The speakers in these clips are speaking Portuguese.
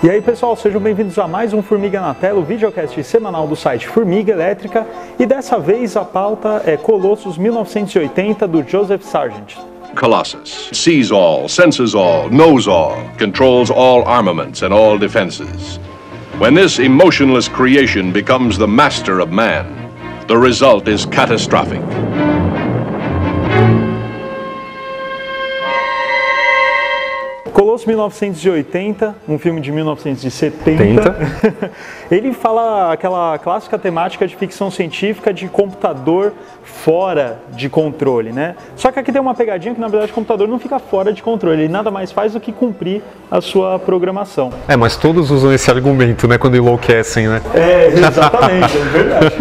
E aí pessoal, sejam bem-vindos a mais um Formiga na Tela, o videocast semanal do site Formiga Elétrica, e dessa vez a pauta é Colossus 1980 do Joseph Sargent. Colossus sees all, senses all, knows all, controls all armaments and all defenses. When this emotionless creation becomes the master of man, the result is catastrophic. Colossus 1980, um filme de 1970, ele fala aquela clássica temática de ficção científica de computador fora de controle, né? Só que aqui tem uma pegadinha que na verdade o computador não fica fora de controle, ele nada mais faz do que cumprir a sua programação. Mas todos usam esse argumento, né, quando enlouquecem, né? Exatamente, é verdade.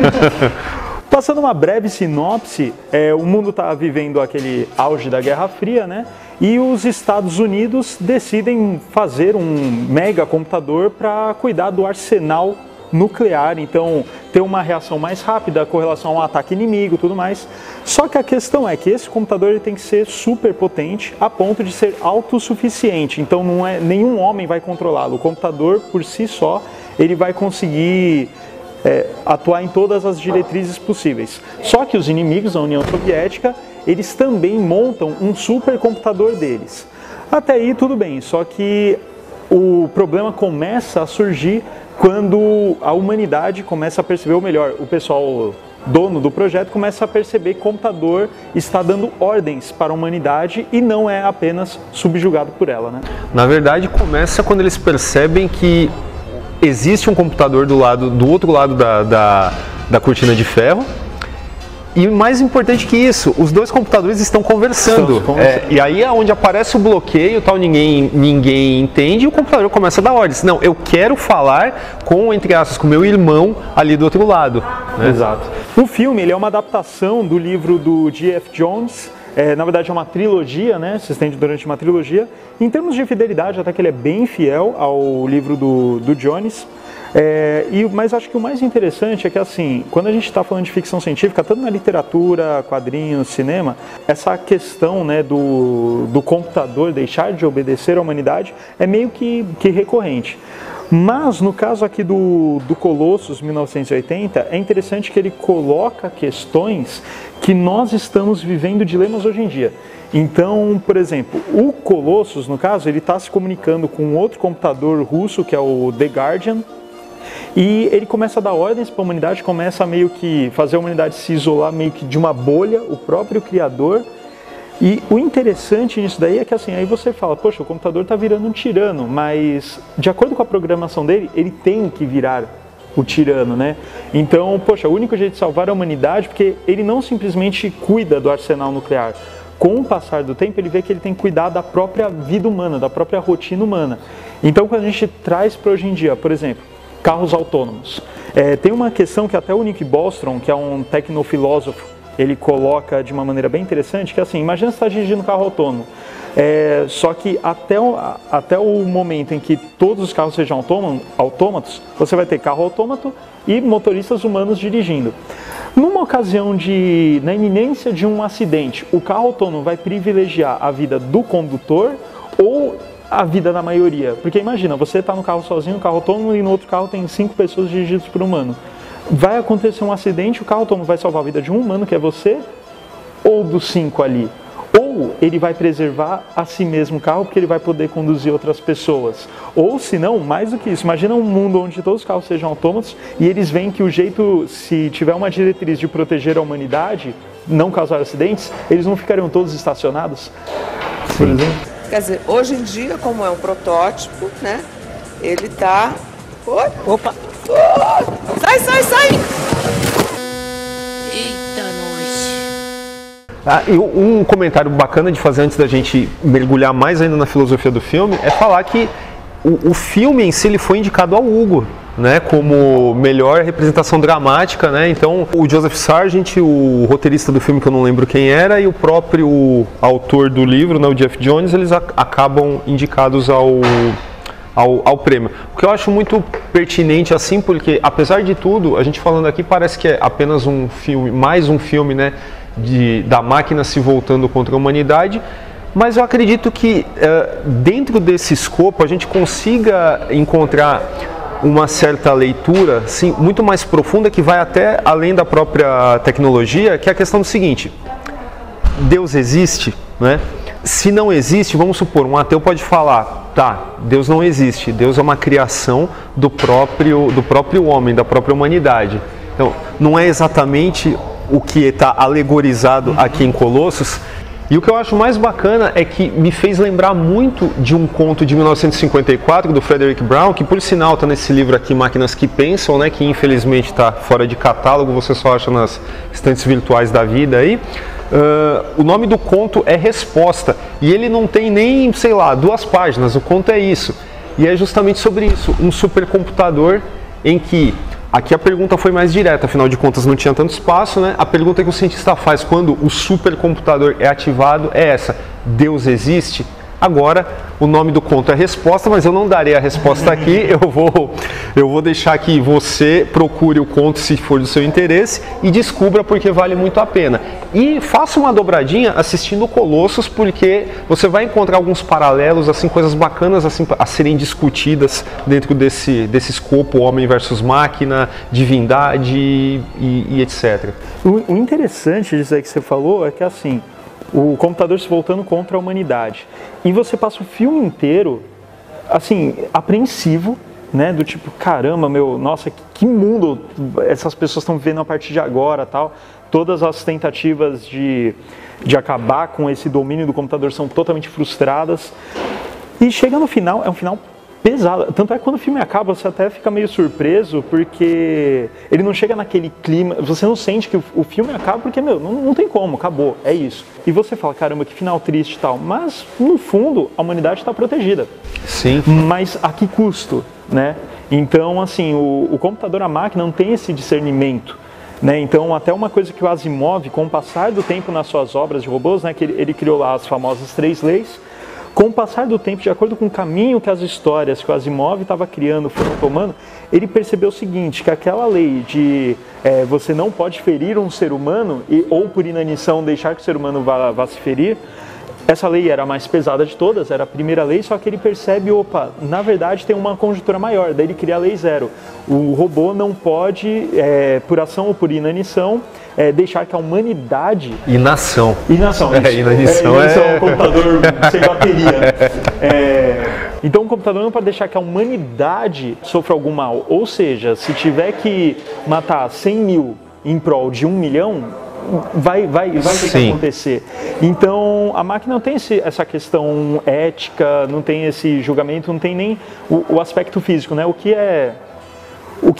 Passando uma breve sinopse, o mundo está vivendo aquele auge da Guerra Fria, né? E os Estados Unidos decidem fazer um mega computador para cuidar do arsenal nuclear, então ter uma reação mais rápida com relação a um ataque inimigo e tudo mais. Só que a questão é que esse computador ele tem que ser super potente a ponto de ser autossuficiente, então nenhum homem vai controlá-lo. O computador por si só ele vai conseguir atuar em todas as diretrizes possíveis. Só que os inimigos da União Soviética eles também montam um supercomputador deles. Até aí tudo bem, só que o problema começa a surgir quando a humanidade começa a perceber, ou melhor, o pessoal dono do projeto começa a perceber que o computador está dando ordens para a humanidade e não é apenas subjugado por ela, né? Na verdade, começa quando eles percebem que existe um computador do outro lado da cortina de ferro. E mais importante que isso, os dois computadores estão conversando. E aí é onde aparece o bloqueio, tal, ninguém entende e o computador começa a dar ordens. Não, eu quero falar com, entre aspas, com meu irmão ali do outro lado. Né? Exato. O filme ele é uma adaptação do livro do G.F. Jones. Na verdade é uma trilogia, né? Se estende durante uma trilogia. Em termos de fidelidade, até que ele é bem fiel ao livro do Jones. Mas acho que o mais interessante é que assim, quando a gente está falando de ficção científica, tanto na literatura, quadrinhos, cinema, essa questão, né, do computador deixar de obedecer à humanidade é meio que recorrente. Mas no caso aqui do Colossus 1980, é interessante que ele coloca questões que nós estamos vivendo dilemas hoje em dia. Então, por exemplo, o Colossus, no caso, ele está se comunicando com outro computador russo, que é o The Guardian, e ele começa a dar ordens para a humanidade, começa a meio que fazer a humanidade se isolar meio que de uma bolha, o próprio criador. E o interessante nisso daí é que assim, aí você fala, poxa, o computador está virando um tirano, mas de acordo com a programação dele, ele tem que virar o tirano, né? Então, poxa, o único jeito de salvar a humanidade, porque ele não simplesmente cuida do arsenal nuclear. Com o passar do tempo, ele vê que ele tem que cuidar da própria vida humana, da própria rotina humana. Então, quando a gente traz para hoje em dia, por exemplo, carros autônomos. Tem uma questão que até o Nick Bostrom, que é um tecnofilósofo, ele coloca de uma maneira bem interessante, que assim, imagina você está dirigindo um carro autônomo, só que até o momento em que todos os carros sejam autômatos, você vai ter carro autômato e motoristas humanos dirigindo. Numa ocasião na iminência de um acidente, o carro autônomo vai privilegiar a vida do condutor ou a vida da maioria? Porque imagina, você está no carro sozinho, no carro autônomo, e no outro carro tem 5 pessoas dirigidas por um humano. Vai acontecer um acidente, o carro autônomo vai salvar a vida de um humano, que é você, ou dos 5 ali? Ou ele vai preservar a si mesmo o carro, porque ele vai poder conduzir outras pessoas. Ou, se não, mais do que isso, imagina um mundo onde todos os carros sejam autômatos e eles veem que o jeito, se tiver uma diretriz de proteger a humanidade, não causar acidentes, eles não ficariam todos estacionados, por exemplo? Quer dizer, hoje em dia, como é um protótipo, né, ele tá... Oi? Opa! Sai, sai, sai! Eita, nós! E um comentário bacana de fazer antes da gente mergulhar mais ainda na filosofia do filme é falar que o filme em si ele foi indicado ao Hugo, né, como melhor representação dramática, né? Então o Joseph Sargent, o roteirista do filme que eu não lembro quem era, e o próprio autor do livro, né, o Jeff Jones, eles acabam indicados ao prêmio. O que eu acho muito pertinente assim, porque apesar de tudo, a gente falando aqui parece que é apenas um filme, mais um filme, né, da máquina se voltando contra a humanidade, Mas eu acredito que dentro desse escopo a gente consiga encontrar uma certa leitura sim, muito mais profunda, que vai até além da própria tecnologia, que é a questão do seguinte: Deus existe, né? Se não existe, vamos supor, um ateu pode falar, tá, Deus não existe, Deus é uma criação do próprio homem, da própria humanidade. Então, não é exatamente o que está alegorizado aqui em Colossos. E o que eu acho mais bacana é que me fez lembrar muito de um conto de 1954 do Frederick Brown, que por sinal está nesse livro aqui, Máquinas que Pensam, né, que infelizmente está fora de catálogo, você só acha nas estantes virtuais da vida aí. O nome do conto é Resposta, e ele não tem nem, sei lá, 2 páginas, o conto é isso. E é justamente sobre isso, um supercomputador em que... Aqui a pergunta foi mais direta, afinal de contas não tinha tanto espaço, né? A pergunta que o cientista faz quando o supercomputador é ativado é essa: Deus existe? Agora, o nome do conto é Resposta, mas eu não darei a resposta aqui, eu vou deixar que você procure o conto se for do seu interesse e descubra, porque vale muito a pena. E faça uma dobradinha assistindo Colossos, porque você vai encontrar alguns paralelos, assim, coisas bacanas assim, a serem discutidas dentro desse escopo homem versus máquina, divindade e etc. O interessante disso aí que você falou é que, assim, o computador se voltando contra a humanidade. E você passa o filme inteiro, assim, apreensivo, né? Do tipo, caramba, nossa, que mundo essas pessoas estão vivendo a partir de agora, tal. Todas as tentativas de acabar com esse domínio do computador são totalmente frustradas. E chega no final, é um final pesado. Tanto é que quando o filme acaba, você até fica meio surpreso, porque ele não chega naquele clima, você não sente que o filme acaba, porque, não tem como, acabou, é isso. E você fala, caramba, que final triste e tal. Mas, no fundo, a humanidade está protegida. Sim. Mas a que custo, né? Então, assim, o computador, a máquina, não tem esse discernimento. Né? Então, até uma coisa que o Asimov, com o passar do tempo nas suas obras de robôs, né, que ele criou lá as famosas 3 leis, com o passar do tempo, de acordo com o caminho que as histórias que o Asimov estava criando foram tomando, ele percebeu o seguinte, que aquela lei de você não pode ferir um ser humano, ou por inanição deixar que o ser humano vá se ferir, essa lei era a mais pesada de todas, era a primeira lei, só que ele percebe, opa, na verdade tem uma conjuntura maior, daí ele cria a lei 0. O robô não pode, por ação ou por inanição, deixar que a humanidade... Inação. Inação, isso. Inanição é um computador sem bateria. Então o computador não pode deixar que a humanidade sofra algum mal. Ou seja, se tiver que matar 100 mil em prol de 1 milhão, vai ter que acontecer. Então a máquina não tem essa questão ética, não tem esse julgamento, não tem nem o aspecto físico, né? O que é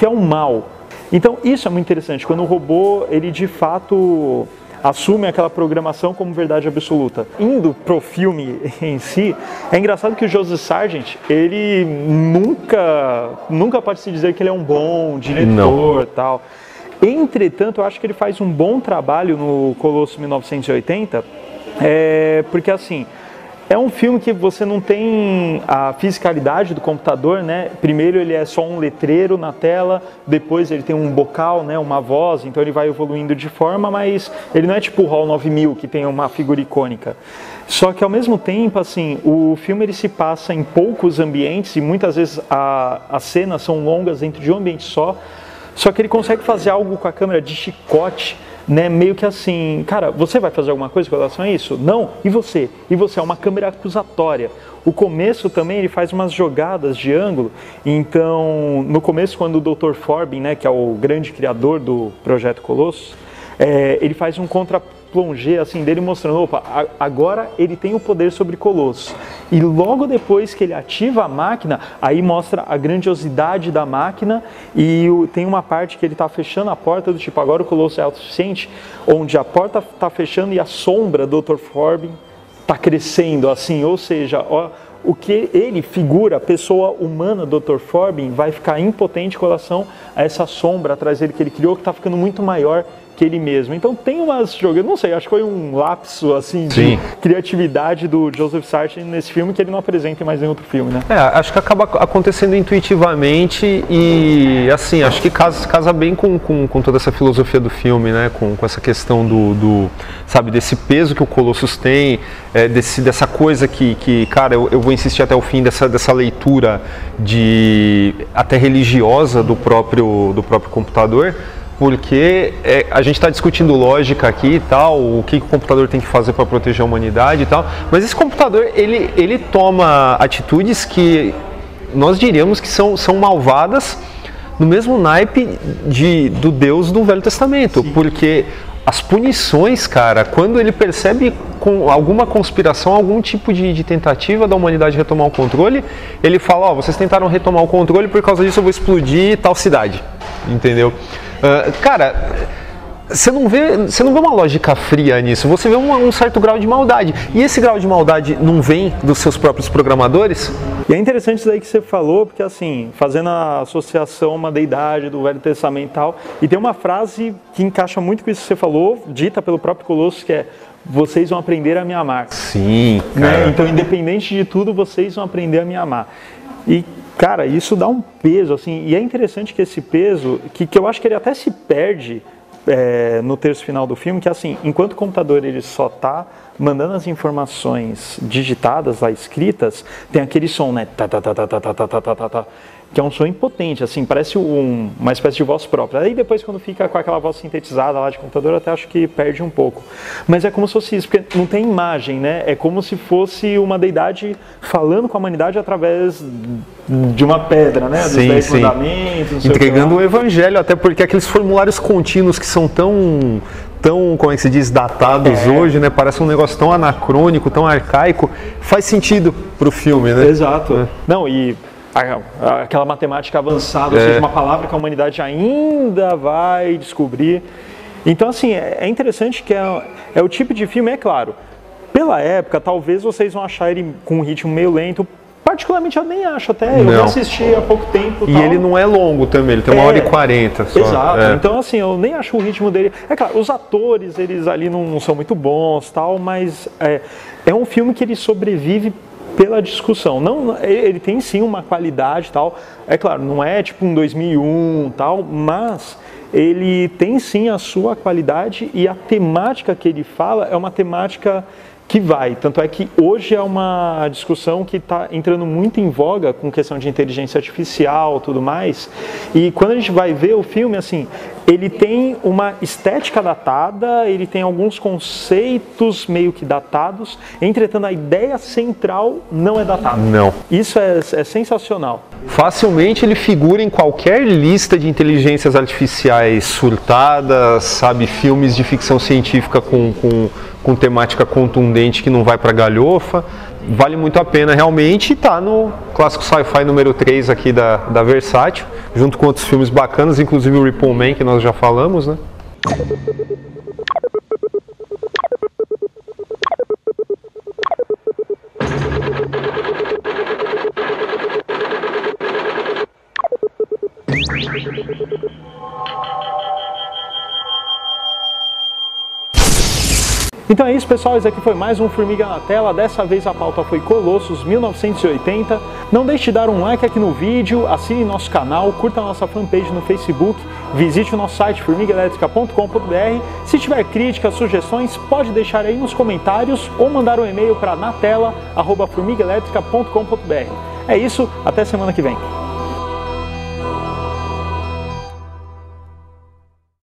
o mal. Então isso é muito interessante, quando o robô, ele de fato assume aquela programação como verdade absoluta. Indo pro filme em si, é engraçado que o Joseph Sargent, ele nunca pode se dizer que ele é um bom diretor, tal. Entretanto, eu acho que ele faz um bom trabalho no Colosso 1980, porque assim, é um filme que você não tem a fisicalidade do computador, né? Primeiro ele é só um letreiro na tela, depois ele tem um bocal, né? Uma voz, então ele vai evoluindo de forma, mas ele não é tipo o HAL 9000, que tem uma figura icônica. Só que ao mesmo tempo, assim, o filme ele se passa em poucos ambientes e muitas vezes as cenas são longas dentro de um ambiente só que ele consegue fazer algo com a câmera de chicote, né, meio que assim, cara, você vai fazer alguma coisa com relação a isso? Não? E você? E você? É uma câmera acusatória. O começo também, ele faz umas jogadas de ângulo, então, no começo, quando o Dr. Forbin, né, que é o grande criador do Projeto Colossus, ele faz um contra-plongé, assim, dele mostrando, opa, agora ele tem o poder sobre Colossus. E logo depois que ele ativa a máquina, aí mostra a grandiosidade da máquina e tem uma parte que ele está fechando a porta, do tipo, agora o Colossus é autossuficiente, onde a porta está fechando e a sombra do Dr. Forbin está crescendo, assim, ou seja, o que ele figura, a pessoa humana, Dr. Forbin, vai ficar impotente com relação a essa sombra atrás dele que ele criou, que está ficando muito maior que ele mesmo. Então tem umas jogadas, eu não sei, acho que foi um lapso assim Sim. de criatividade do Joseph Sargent nesse filme que ele não apresenta em mais nenhum outro filme, né? Acho que acaba acontecendo intuitivamente e, assim, acho que casa bem com toda essa filosofia do filme, né? Com essa questão sabe, desse peso que o Colossus tem, dessa coisa que cara, eu vou insistir até o fim dessa leitura até religiosa do próprio computador, porque a gente está discutindo lógica aqui e tal, o que o computador tem que fazer para proteger a humanidade e tal, mas esse computador, ele toma atitudes que nós diríamos que são malvadas no mesmo naipe do Deus do Velho Testamento. Sim. Porque as punições, cara, quando ele percebe com alguma conspiração, algum tipo de tentativa da humanidade retomar o controle, ele fala, vocês tentaram retomar o controle, por causa disso eu vou explodir tal cidade, entendeu? Cara, você não vê uma lógica fria nisso, você vê um certo grau de maldade, e esse grau de maldade não vem dos seus próprios programadores? E é interessante isso aí que você falou, porque assim, fazendo a associação a uma deidade do Velho Testamento e tal, e tem uma frase que encaixa muito com isso que você falou, dita pelo próprio Colossus, que é: vocês vão aprender a me amar. Sim, cara. Né? Então, independente de tudo, vocês vão aprender a me amar. E, cara, isso dá um peso, assim, e é interessante que esse peso, que eu acho que ele até se perde no terço final do filme, que assim, enquanto o computador ele só está mandando as informações digitadas lá, escritas, tem aquele som, né, que é um som impotente, assim, parece uma espécie de voz própria. Aí depois, quando fica com aquela voz sintetizada lá de computador, eu até acho que perde um pouco. Mas é como se fosse isso, porque não tem imagem, né? É como se fosse uma deidade falando com a humanidade através de uma pedra, né? Dos 10 mandamentos. Entregando o evangelho, até porque aqueles formulários contínuos que são tão, como é que se diz, datados hoje, né? Parece um negócio tão anacrônico, tão arcaico. Faz sentido pro filme, né? Exato. Não, e aquela matemática avançada, ou seja, uma palavra que a humanidade ainda vai descobrir. Então, assim, é interessante que é o tipo de filme, é claro, pela época, talvez vocês vão achar ele com um ritmo meio lento. Particularmente eu nem acho, até eu assisti há pouco tempo. E ele não é longo também, ele tem 1h40 só. Exato, então assim, eu nem acho o ritmo dele... É claro, os atores, eles ali não são muito bons, tal, mas é um filme que ele sobrevive pela discussão. Não, ele tem sim uma qualidade, tal, é claro, não é tipo um 2001, tal, mas ele tem sim a sua qualidade e a temática que ele fala é uma temática que vai, tanto é que hoje é uma discussão que está entrando muito em voga com questão de inteligência artificial e tudo mais, e quando a gente vai ver o filme, assim, ele tem uma estética datada, ele tem alguns conceitos meio que datados, entretanto a ideia central não é datada. Não. Isso é sensacional. Facilmente ele figura em qualquer lista de inteligências artificiais surtadas, sabe, filmes de ficção científica com temática contundente que não vai para galhofa. Vale muito a pena realmente, tá no clássico sci-fi número 3 aqui da Versátil, junto com outros filmes bacanas, inclusive o Repo Man, que nós já falamos, né? Então é isso, pessoal, esse aqui foi mais um Formiga na Tela, dessa vez a pauta foi Colossus 1980. Não deixe de dar um like aqui no vídeo, assine nosso canal, curta a nossa fanpage no Facebook, visite o nosso site formigaelétrica.com.br. Se tiver críticas, sugestões, pode deixar aí nos comentários ou mandar um e-mail para natela@formigaelétrica.com.br. É isso, até semana que vem.